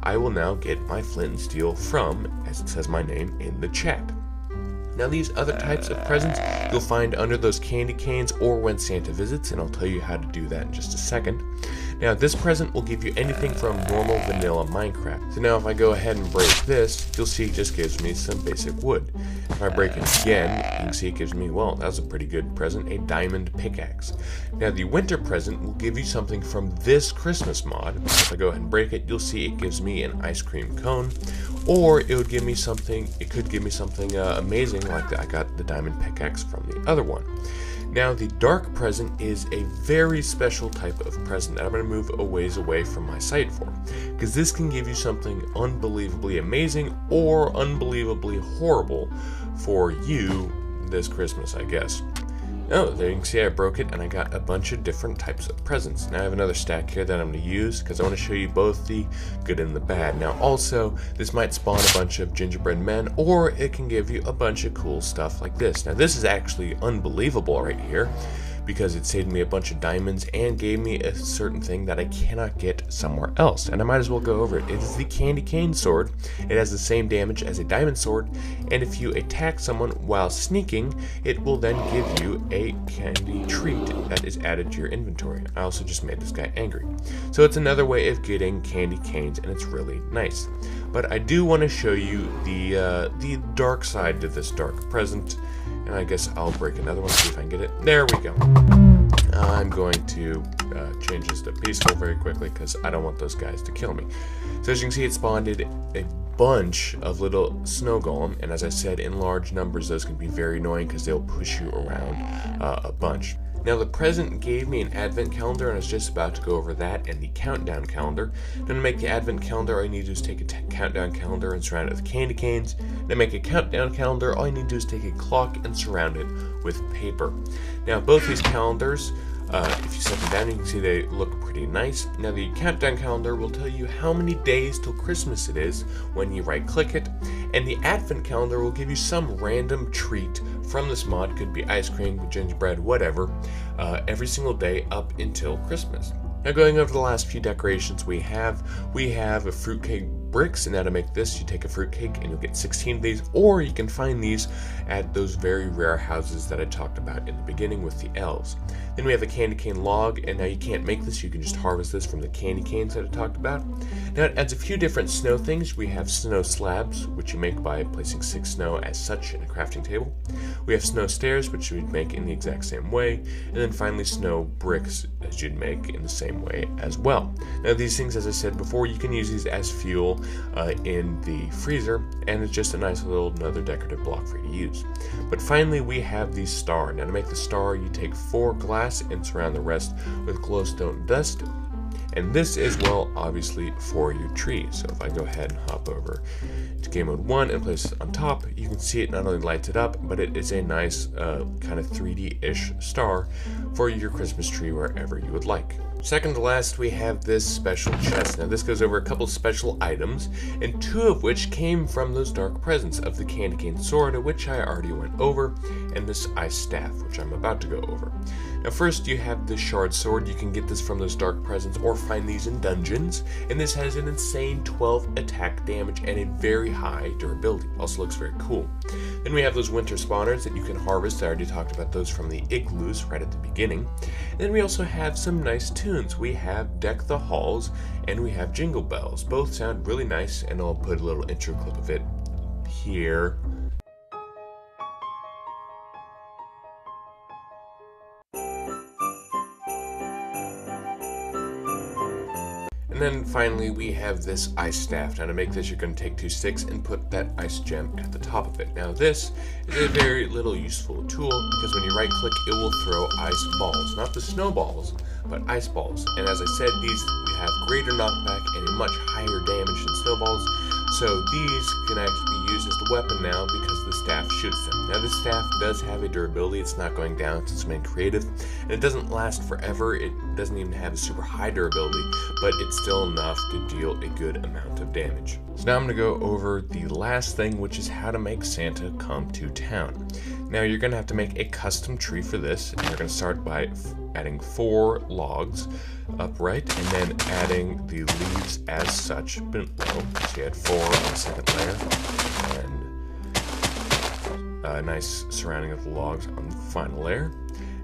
I will now get my flint and steel from, as it says my name in the chat. Now these other types of presents you'll find under those candy canes or when Santa visits, and I'll tell you how to do that in just a second. Now this present will give you anything from normal vanilla Minecraft. So now if I go ahead and break this, you'll see it just gives me some basic wood. If I break it again, you can see it gives me, well, that's a pretty good present, a diamond pickaxe. Now the winter present will give you something from this Christmas mod. If I go ahead and break it, you'll see it gives me an ice cream cone, or it would give me something, it could give me something amazing like that. I got the diamond pickaxe from the other one. Now the dark present is a very special type of present that I'm going to move a ways away from my site for, because this can give you something unbelievably amazing or unbelievably horrible for you this Christmas, I guess. Oh, there you can see I broke it and I got a bunch of different types of presents. Now I have another stack here that I'm going to use because I want to show you both the good and the bad. Now also, this might spawn a bunch of gingerbread men, or it can give you a bunch of cool stuff like this. Now this is actually unbelievable right here, because it saved me a bunch of diamonds and gave me a certain thing that I cannot get somewhere else. And I might as well go over it. It is the candy cane sword. It has the same damage as a diamond sword, and if you attack someone while sneaking, it will then give you a candy treat that is added to your inventory. I also just made this guy angry. So it's another way of getting candy canes, and it's really nice. But I do want to show you the dark side to this dark present. And I guess I'll break another one, see if I can get it. There we go. I'm going to change this to peaceful very quickly because I don't want those guys to kill me. So as you can see, it spawned a bunch of little snow golem, and as I said, in large numbers those can be very annoying because they'll push you around a bunch. Now the present gave me an advent calendar, and I was just about to go over that and the countdown calendar. Now to make the advent calendar, all you need to do is take a countdown calendar and surround it with candy canes. To make a countdown calendar, all you need to do is take a clock and surround it with paper. Now both these calendars, if you set them down, you can see they look pretty nice. Now the countdown calendar will tell you how many days till Christmas it is when you right click it, and the advent calendar will give you some random treat from this mod. Could be ice cream, gingerbread, whatever, every single day up until Christmas. Now going over the last few decorations we have a fruitcake bricks, and now to make this you take a fruitcake and you'll get 16 of these, or you can find these at those very rare houses that I talked about in the beginning with the elves. Then we have a candy cane log, and now you can't make this, you can just harvest this from the candy canes that I talked about. Now it adds a few different snow things. We have snow slabs, which you make by placing 6 snow as such in a crafting table. We have snow stairs, which you would make in the exact same way, and then finally snow bricks, as you'd make in the same way as well. Now these things, as I said before, you can use these as fuel in the freezer, and it's just a nice little another decorative block for you to use. But finally we have the star. Now to make the star you take 4 glass and surround the rest with glowstone dust, and this is, well, obviously for your tree. So if I go ahead and hop over to game mode 1 and place it on top, you can see it not only lights it up, but it is a nice kind of 3D-ish star for your Christmas tree wherever you would like. Second to last, we have this special chest. Now this goes over a couple special items, and 2 of which came from those dark presents of the candy cane sword, which I already went over, and this ice staff, which I'm about to go over. Now first you have the shard sword. You can get this from those dark presents or find these in dungeons, and this has an insane 12 attack damage and a very high durability. Also looks very cool. Then we have those winter spawners that you can harvest. I already talked about those from the igloos right at the beginning. And then we also have some nice tunes. We have Deck the Halls and we have Jingle Bells. Both sound really nice, and I'll put a little intro clip of it here. And then finally we have this ice staff. Now to make this, you're going to take 2 sticks and put that ice gem at the top of it. Now this is a very little useful tool, because when you right click it will throw ice balls. Not the snowballs, but ice balls. And as I said, these have greater knockback and a much higher damage than snowballs. So these can actually be used as the weapon now because the staff shoots them. Now this staff does have a durability. It's not going down since it's made creative, and it doesn't last forever. It doesn't even have a super high durability, but it's still enough to deal a good amount of damage. So now I'm going to go over the last thing, which is how to make Santa come to town. Now you're going to have to make a custom tree for this, and you're going to start by adding 4 logs upright, and then adding the leaves as such below. So you add 4 on the second layer, and a nice surrounding of the logs on the final layer.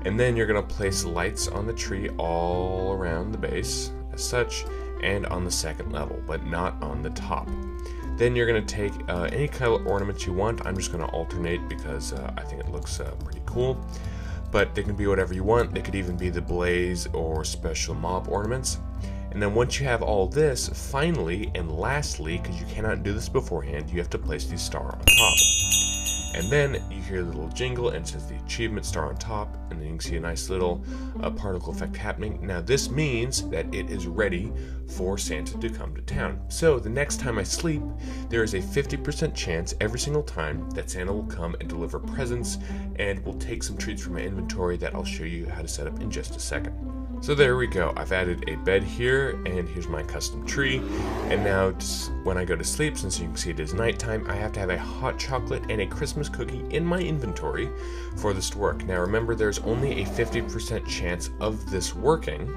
And then you're going to place lights on the tree all around the base as such, and on the second level, but not on the top. Then you're going to take any kind of ornaments you want. I'm just going to alternate because I think it looks pretty cool. But they can be whatever you want. They could even be the blaze or special mob ornaments. And then once you have all this, finally and lastly, because you cannot do this beforehand, you have to place the star on top. And then you hear the little jingle and it says the achievement star on top, and then you can see a nice little particle effect happening. Now this means that it is ready for Santa to come to town. So the next time I sleep, there is a 50% chance every single time that Santa will come and deliver presents, and will take some treats from my inventory that I'll show you how to set up in just a second. So there we go. I've added a bed here, and here's my custom tree. And now when I go to sleep, since you can see it is nighttime, I have to have a hot chocolate and a Christmas cookie in my inventory for this to work. Now remember, there's only a 50% chance of this working.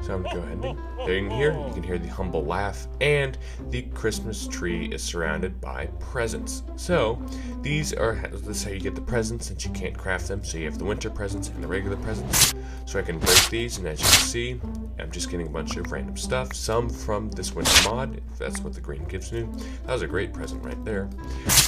So I'm going to go ahead and there you can hear the humble laugh, and the Christmas tree is surrounded by presents. So this is how you get the presents, since you can't craft them. So you have the winter presents and the regular presents. So I can break these, and as you can see, I'm just getting a bunch of random stuff. Some from this winter mod, if that's what the green gives me. That was a great present right there.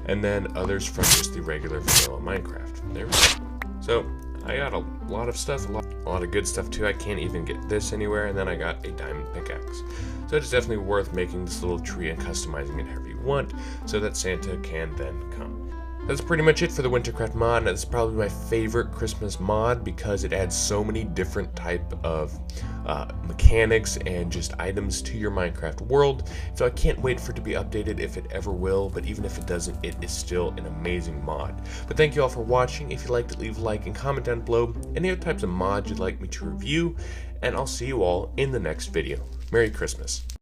And then others from just the regular vanilla Minecraft. There we go. So I got a lot of stuff, a lot of good stuff too. I can't even get this anywhere. And then I got a diamond pickaxe. So it's definitely worth making this little tree and customizing it however you want, so that Santa can then come. That's pretty much it for the Wintercraft mod. It's probably my favorite Christmas mod because it adds so many different type of mechanics and just items to your Minecraft world. So I can't wait for it to be updated if it ever will, but even if it doesn't, it is still an amazing mod. But thank you all for watching. If you liked it, leave a like and comment down below any other types of mods you'd like me to review, and I'll see you all in the next video. Merry Christmas.